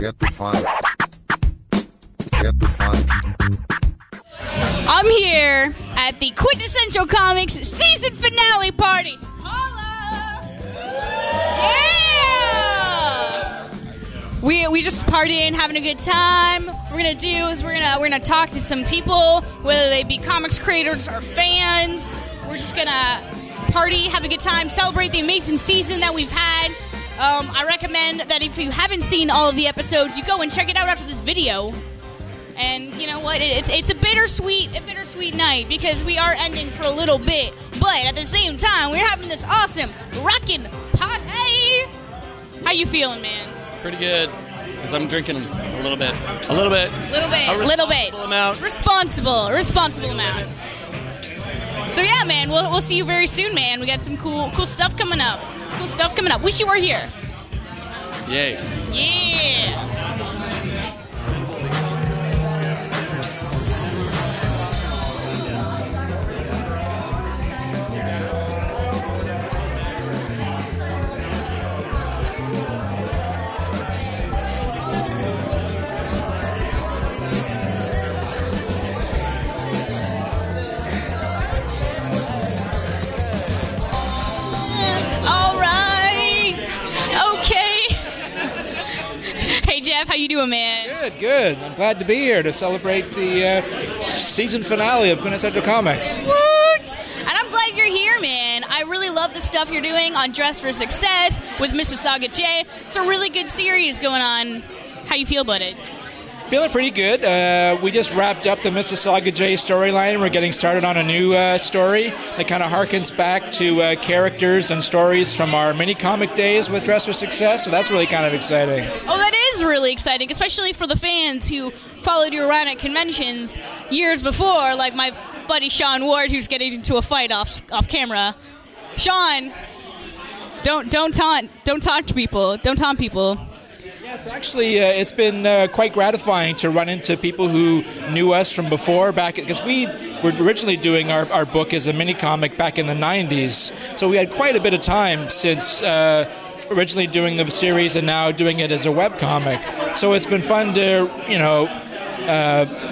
Get the fun. Get the fun. I'm here at the Quintessential Comix season finale party. Holla! Yeah! We just partying, having a good time. What we're gonna do is we're gonna talk to some people, whether they be comics creators or fans. We're just gonna party, have a good time, celebrate the amazing season that we've had. I recommend that if you haven't seen all of the episodes, you go and check it out after this video. And you know what? It's a bittersweet night because we are ending for a little bit, but at the same time, we're having this awesome rockin' party. How you feeling, man? Pretty good, because I'm drinking a little bit. Amount. Responsible amount. So yeah, man, we'll see you very soon, man. We got some cool stuff coming up. Wish you were here. Yay. Yeah. How you doing, man? Good. I'm glad to be here to celebrate the season finale of Quinntessential Comix. Woot! And I'm glad you're here, man. I really love the stuff you're doing on Dress for Success with Mississauga J. It's a really good series going on. How you feel about it? Feeling pretty good. We just wrapped up the Mississauga J storyline. We're getting started on a new story that kind of harkens back to characters and stories from our mini comic days with Dress for Success, so that's really kind of exciting. Oh, that is really exciting, especially for the fans who followed you around at conventions years before, like my buddy Sean Ward, who's getting into a fight off camera. Sean, don't taunt people. Yeah, it's actually it's been quite gratifying to run into people who knew us from before, back because we were originally doing our book as a mini comic back in the 90s. So we had quite a bit of time since originally doing the series and now doing it as a web comic. So it's been fun to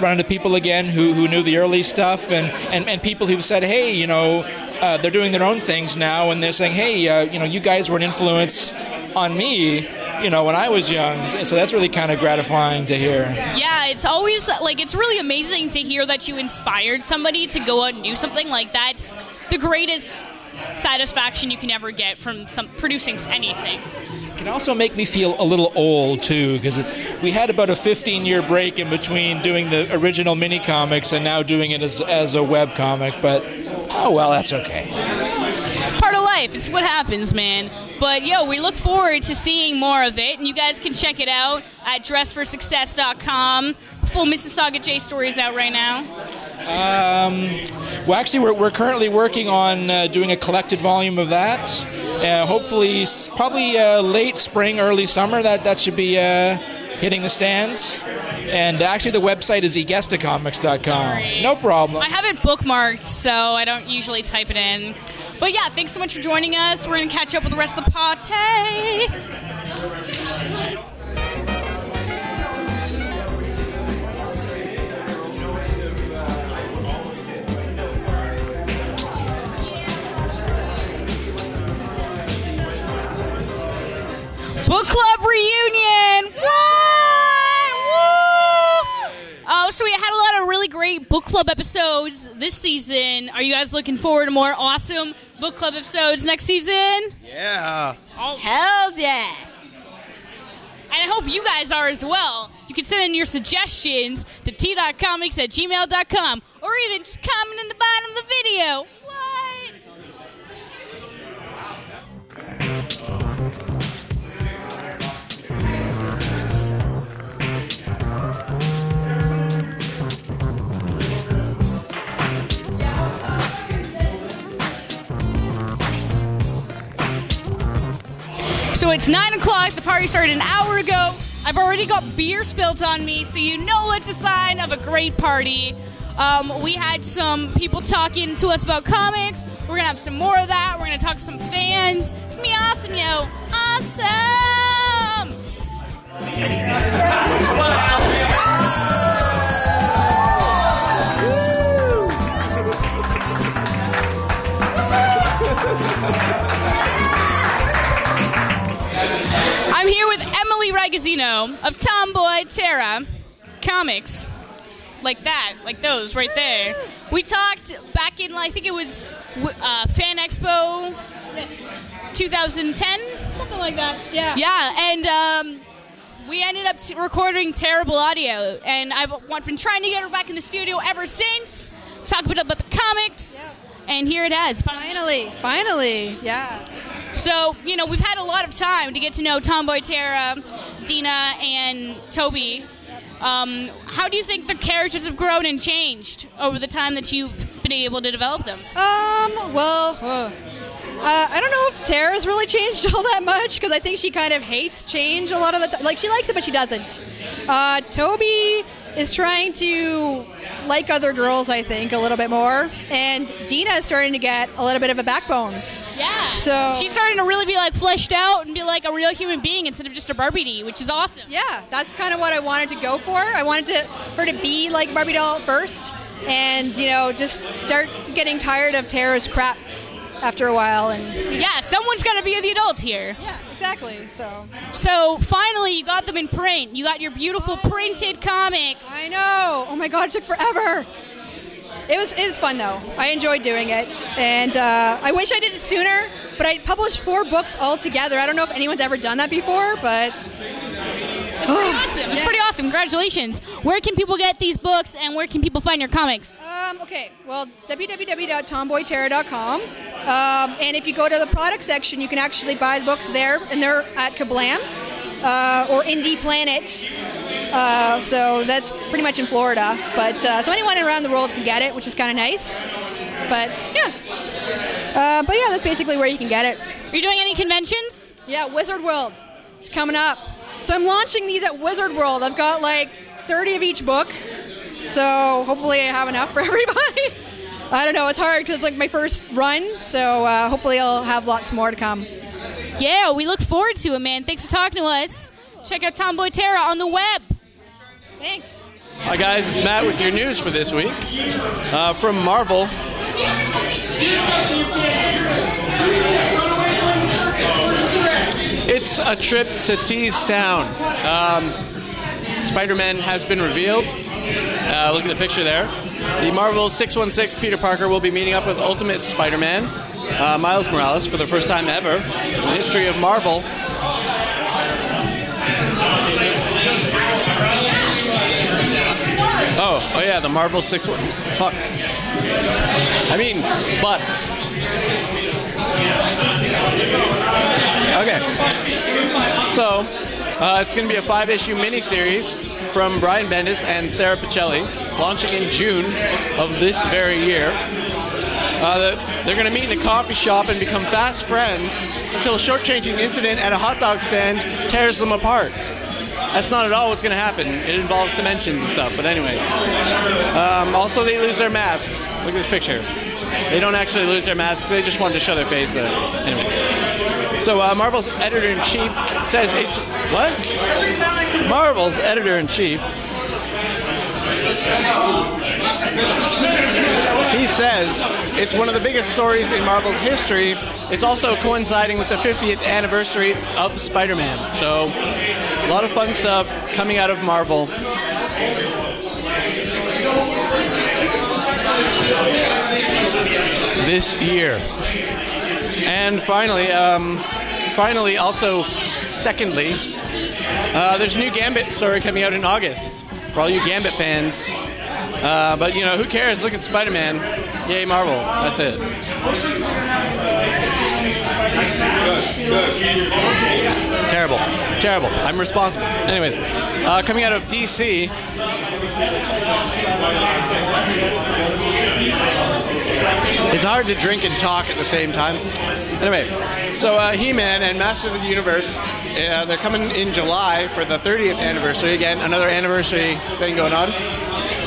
run into people again who knew the early stuff and people who've said, hey, they're doing their own things now, and they're saying, hey, you guys were an influence on me, when I was young. So that's really kind of gratifying to hear. Yeah, it's always, it's really amazing to hear that you inspired somebody to go out and do something like that. It's the greatest satisfaction you can ever get from producing anything. It can also make me feel a little old, too, because we had about a 15-year break in between doing the original mini comics and now doing it as a web comic, but, oh well, that's okay. It's part of life. It's what happens, man. But, we look forward to seeing more of it, and you guys can check it out at dressforsuccess.com. Full Mississauga J story is out right now. Well, actually, we're currently working on doing a collected volume of that. Hopefully, probably late spring, early summer, that should be hitting the stands. And actually, the website is egestacomics.com. Sorry. No problem. I have it bookmarked, so I don't usually type it in. But yeah, thanks so much for joining us. We're going to catch up with the rest of the party. Book club reunion! So we had a lot of really great book club episodes this season. Are you guys looking forward to more awesome book club episodes next season? Yeah. Oh, hells yeah. And I hope you guys are as well. You can send in your suggestions to t.comics@gmail.com or even just comment in the bottom of the video. So it's 9 o'clock. The party started an hour ago. I've already got beer spilt on me, so you know it's a sign of a great party. We had some people talking to us about comics. We're going to have some more of that. We're going to talk to some fans. It's going to be awesome, yo. Awesome! magazino of Tomboy Terra comics. Like that, like those right there. We talked back in, I think it was Fan Expo 2010? Something like that, yeah. Yeah, and we ended up recording terrible audio, and I've been trying to get her back in the studio ever since. Talk a bit about the comics, and here it is. Finally, yeah. So, we've had a lot of time to get to know Tomboy Terra, Dina, and Toby. How do you think the characters have grown and changed over the time that you've been able to develop them? I don't know if Tara's really changed all that much, because I think she kind of hates change a lot of the time. Like, she likes it, but she doesn't. Toby is trying to like other girls, I think, a little bit more. And Dina is starting to get a little bit of a backbone. Yeah. So she's starting to really be fleshed out and be like a real human being instead of just a Barbie doll, which is awesome. Yeah, that's kind of what I wanted to go for. I wanted her to be like Barbie doll at first, and just start getting tired of Tara's crap after a while. And yeah, someone's got to be the adult here. Yeah, exactly. So finally, you got them in print. You got your beautiful printed comics. I know. Oh my God, it took forever. It was fun, though. I enjoyed doing it, and I wish I did it sooner, but I published 4 books all together. I don't know if anyone's ever done that before, but it's pretty awesome. It's pretty awesome. Congratulations. Where can people get these books, and where can people find your comics? Okay, well, www.tomboyterra.com, and if you go to the product section, you can actually buy the books there, and they're at Kablam or Indie Planet. So that's pretty much in Florida, but so anyone around the world can get it, which is kind of nice. But yeah, that's basically where you can get it. Are you doing any conventions? Yeah, Wizard World. It's coming up. So I'm launching these at Wizard World. I've got 30 of each book, so hopefully I have enough for everybody. I don't know. It's hard because it's my first run, so hopefully I'll have lots more to come. Yeah, we look forward to it, man. Thanks for talking to us. Check out Tomboy Terra on the web. Thanks. Hi guys, it's Matt with your news for this week. From Marvel. It's a trip to Tease Town. Spider-Man has been revealed. Look at the picture there. The Marvel 616 Peter Parker will be meeting up with Ultimate Spider-Man, Miles Morales, for the first time ever in the history of Marvel. Oh yeah, the Marvel 6... Fuck. I mean, butts. Okay. So, it's going to be a 5-issue miniseries from Brian Bendis and Sarah Pichelli, launching in June of this very year. They're going to meet in a coffee shop and become fast friends until a short-changing incident at a hot dog stand tears them apart. That's not at all what's going to happen. It involves dimensions and stuff, but anyways. Also, they lose their masks. Look at this picture. They don't actually lose their masks. They just wanted to show their face. Anyway. So, Marvel's editor-in-chief says it's... What? Marvel's editor-in-chief... He says it's one of the biggest stories in Marvel's history. It's also coinciding with the 50th anniversary of Spider-Man. So, a lot of fun stuff coming out of Marvel. This year. And finally, secondly, there's a new Gambit story coming out in August for all you Gambit fans. But, who cares? Look at Spider-Man. Yay, Marvel. That's it. Terrible. I'm responsible. Anyways, coming out of DC... It's hard to drink and talk at the same time. Anyway, so He-Man and Master of the Universe, they're coming in July for the 30th anniversary. Again, another anniversary thing going on.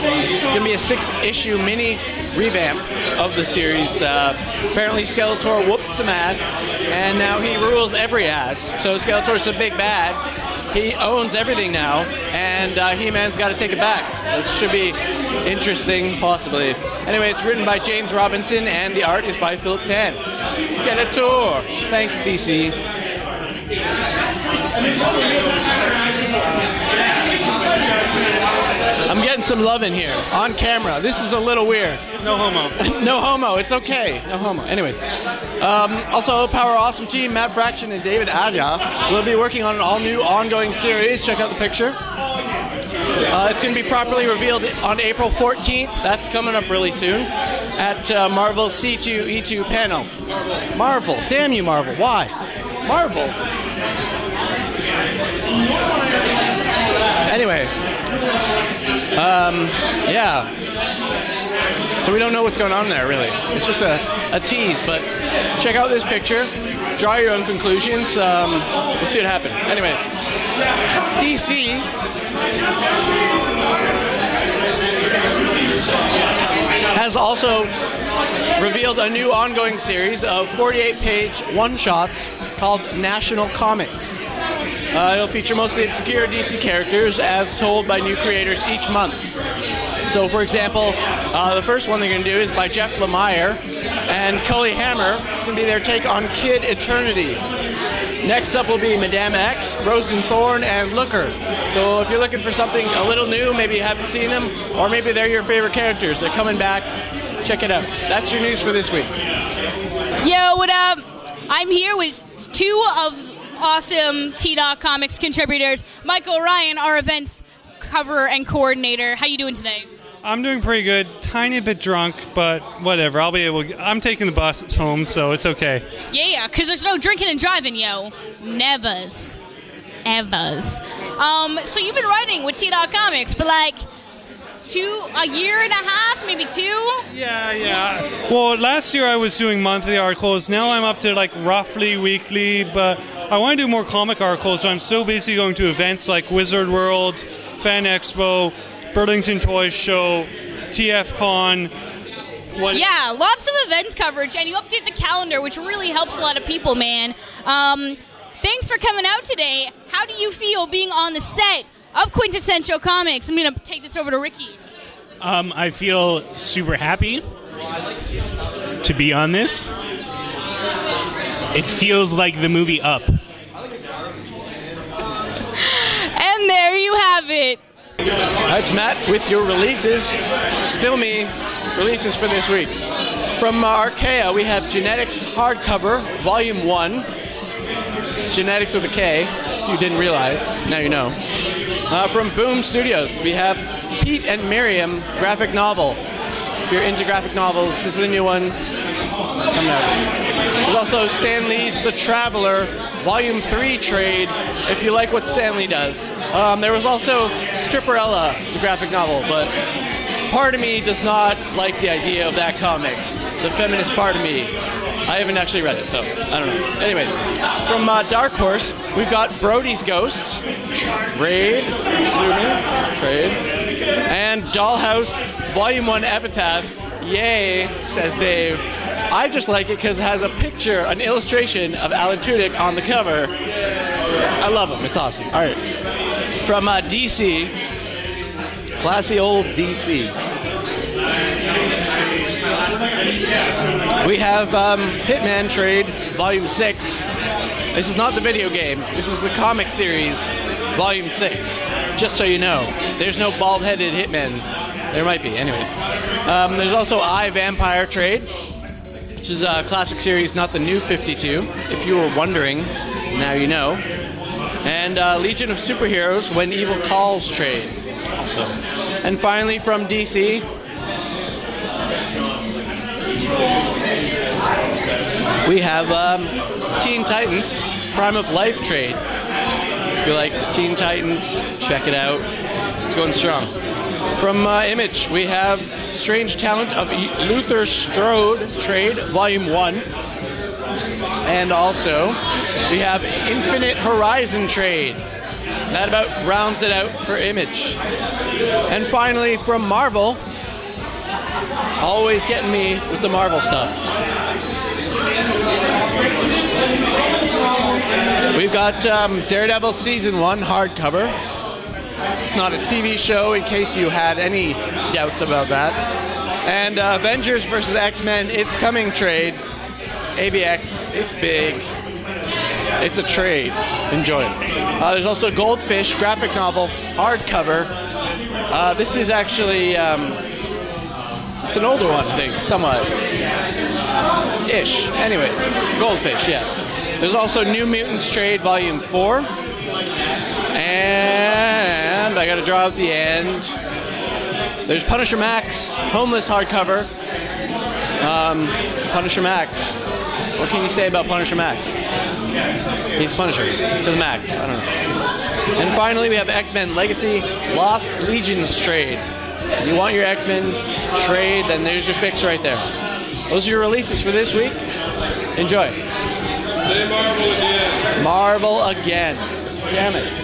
It's going to be a 6-issue mini revamp of the series. Apparently Skeletor whooped some ass, and now he rules every ass. So Skeletor's the big bad. He owns everything now, and He-Man's got to take it back. It should be interesting, possibly. Anyway, it's written by James Robinson, and the art is by Philip Tan. Let's get a tour. Thanks, DC. some love in here on camera. This is a little weird. No homo. No homo. It's okay. No homo. Anyways, also Power Awesome team Matt Fraction and David Aja will be working on an all-new ongoing series. Check out the picture. It's going to be properly revealed on April 14th. That's coming up really soon at Marvel's C2E2 panel. Marvel. Damn you, Marvel. Why? Marvel. Anyway. Yeah. So we don't know what's going on there, really. It's just a tease, but check out this picture. Draw your own conclusions. We'll see what happens. Anyways. DC has also revealed a new ongoing series of 48-page one-shots called National Comix. It'll feature mostly obscure DC characters as told by new creators each month. So, for example, the first one they're going to do is by Jeff Lemire and Cully Hammer. It's going to be their take on Kid Eternity. Next up will be Madame X, Rosenthorn, and Looker. So if you're looking for something a little new, maybe you haven't seen them, or maybe they're your favorite characters, they're coming back, check it out. That's your news for this week. Yo, what up? I'm here with two of awesome T-Dot Comics contributors, Michael Ryan, our events cover and coordinator. How you doing today? I'm doing pretty good. Tiny bit drunk, but whatever. I'm taking the bus home, so it's okay. Yeah, because there's no drinking and driving, yo. Nevers. Evers. So you've been writing with T-Dot Comics for like a year and a half, maybe two? Yeah. Well, last year I was doing monthly articles. Now I'm up to like roughly weekly, but I want to do more comic articles, so I'm so busy going to events like Wizard World, Fan Expo, Burlington Toy Show, TFCon. Yeah, lots of event coverage, and you update the calendar, which really helps a lot of people, man. Thanks for coming out today. How do you feel being on the set of Quinntessential Comics? I'm going to take this over to Ricky. I feel super happy to be on this. It feels like the movie Up. And there you have it. That's Matt with your releases. Still me. Releases for this week. From Archaea, we have Genetics Hardcover, Volume 1. It's Genetics with a K, if you didn't realize. Now you know. From Boom Studios, we have Pete and Miriam graphic novel. If you're into graphic novels, this is a new one coming out. There's also Stan Lee's The Traveler, Volume 3 trade, if you like what Stan Lee does. There was also Stripperella, the graphic novel, but part of me does not like the idea of that comic. The feminist part of me. I haven't actually read it, so I don't know. Anyways, from Dark Horse, we've got Brody's Ghosts, trade, and Dollhouse, Volume 1 Epitaph. Yay, says Dave. I just like it because it has a picture, an illustration of Alan Tudyk on the cover. I love him. It's awesome. All right. From DC, classy old DC. We have Hitman Trade, Volume 6. This is not the video game. This is the comic series, Volume 6. Just so you know. There's no bald-headed Hitman. There might be. Anyways. There's also I, Vampire Trade, which is a classic series, not the new 52. If you were wondering, now you know. And Legion of Superheroes, When Evil Calls trade. Also. And finally, from DC, we have Teen Titans, Prime of Life trade. If you like Teen Titans, check it out. It's going strong. From Image, we have Strange Talent of Luther Strode trade, Volume 1. And also, we have Infinite Horizon trade. That about rounds it out for Image. And finally, from Marvel, always getting me with the Marvel stuff. We've got Daredevil Season 1 hardcover. It's not a TV show, in case you had any doubts about that. And Avengers vs. X-Men, It's Coming trade. AVX, it's big. It's a trade. Enjoy it. There's also Goldfish graphic novel hardcover. This is actually, it's an older one, I think, somewhat. Ish. Anyways, Goldfish, yeah. There's also New Mutants Trade Volume 4. And I gotta draw out the end. There's Punisher Max, Homeless hardcover. Punisher Max. What can you say about Punisher Max? He's Punisher to the max. I don't know. And finally, we have X-Men Legacy Lost Legions Trade. If you want your X-Men trade, then there's your fix right there. Those are your releases for this week. Enjoy. Say Marvel again. Marvel again. Damn it.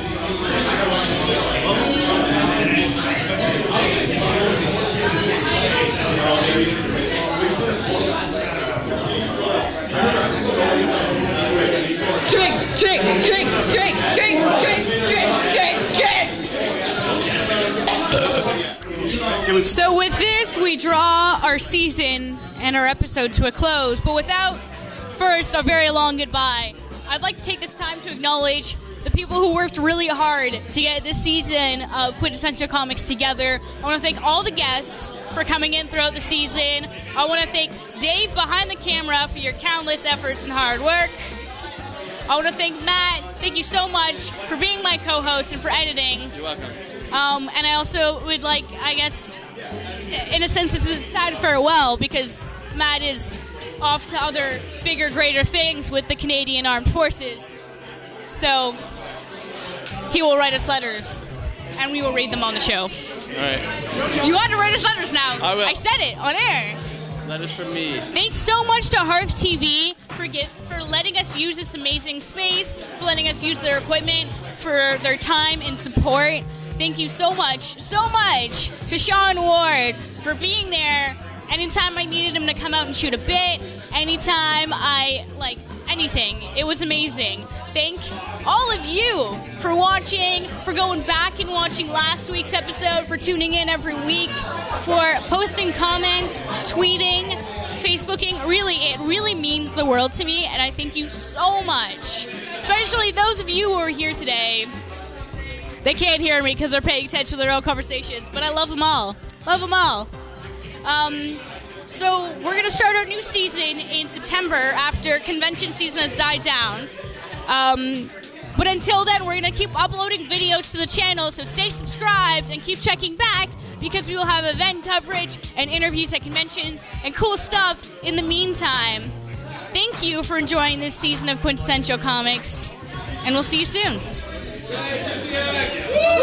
Drink, drink, drink, drink, drink, drink, drink, drink, drink. So with this, we draw our season and our episode to a close. But without first a very long goodbye, I'd like to take this time to acknowledge the people who worked really hard to get this season of Quintessential Comics together. I want to thank all the guests for coming in throughout the season. I want to thank Dave behind the camera for your countless efforts and hard work. I want to thank Matt. Thank you so much for being my co-host and for editing. You're welcome. And I also would like, I guess, in a sense, it's a sad farewell because Matt is off to other bigger, greater things with the Canadian Armed Forces. So he will write us letters, and we will read them on the show. All right. You got to write us letters now. I will. I said it on air. Letters from me. Thanks so much to Hearth TV for letting us use this amazing space, for letting us use their equipment, for their time and support. Thank you so much to Sean Ward for being there. Anytime I needed him to come out and shoot a bit, anytime anything. It was amazing. Thank all of you for watching, for going back and watching last week's episode, for tuning in every week, for posting comments, tweeting, Facebooking. Really, it really means the world to me, and I thank you so much. Especially those of you who are here today. They can't hear me because they're paying attention to their own conversations, but I love them all. Love them all. So we're going to start our new season in September after convention season has died down. But until then, we're going to keep uploading videos to the channel, so stay subscribed and keep checking back because we will have event coverage and interviews at conventions and cool stuff in the meantime. Thank you for enjoying this season of Quintessential Comics, and we'll see you soon. Woo!